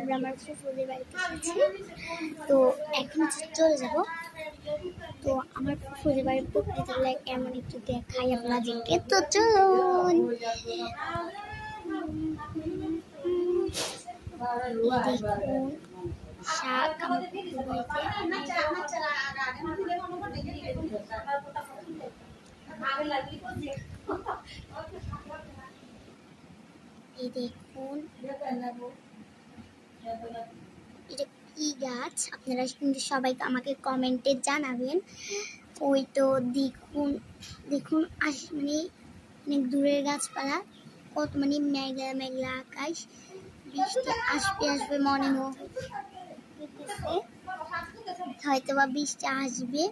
আমরা আমার ফুফুদের বাড়িতে এসেছি। তো এখন চলে যাব। তো আমার ফুফুদের বাড়ির প্রকৃতিগুলো কেমন একটু দেখাই আপনাদেরকে। তো চলুন। দেখুন শাক আমার ফুফুর বাড়িতে। এই দেখুন এটা কি গাছ, আপনারা কিন্তু সবাই আমাকে কমেন্টে জানাবেন। ওই তো দেখুন দেখুন মানে অনেক দূরের গাছপালা, কত মানে মেঘলা মেঘলা আকাশ, বৃষ্টি আসবে মনে হইতেছে, হয়তো বা বৃষ্টি আসবে।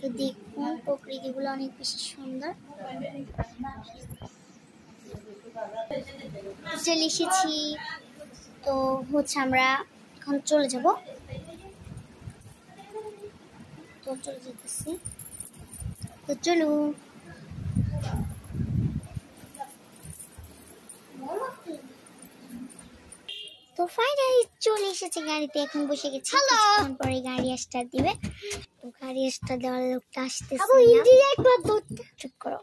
তো দেখুন প্রকৃতিগুলো অনেক বেশি সুন্দর। চলে এসেছি, তো হচ্ছে আমরা এখন চলে যাব। তো চলে যেতেছি, তো চলো। তো ফাইনালি চলে এসেছে গাড়িতে, এখন বসে গেছি। কিছুক্ষণ পরে গাড়ি স্টার্ট দিবে। তো গাড়ি স্টার্ট দেওয়ার লোকটা আসতেছে না। চুপ করো,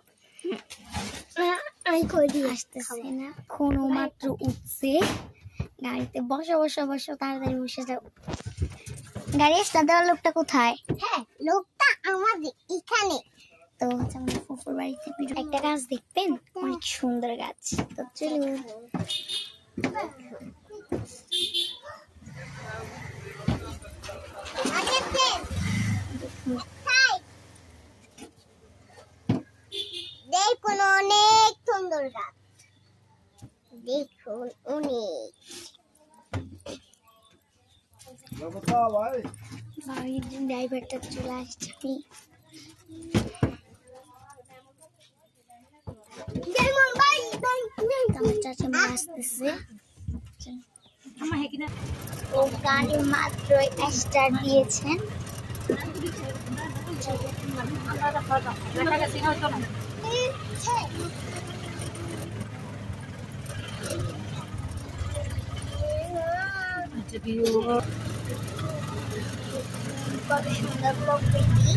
আসতেছে না, কোনো মাত্র উঠছে গাড়িতে। বসো তাড়াতাড়ি বসে যাও। গাড়ি স্টার্ট দেওয়ার লোকটা কোথায়? হ্যাঁ, লোকটা আমাদের এখানে। তো হচ্ছে আমাদের ফুফুর বাড়িতে একটা গাছ দেখবেন, অনেক সুন্দর গাছ। তো চলুন। দেখুন অনেক সুন্দর গাছ, দেখুন অনেক। ড্রাইভারটা চলে আসছে। ও গাড়ি মাত্র স্টার্ট দিয়েছেন। কত সুন্দর প্রকৃতি।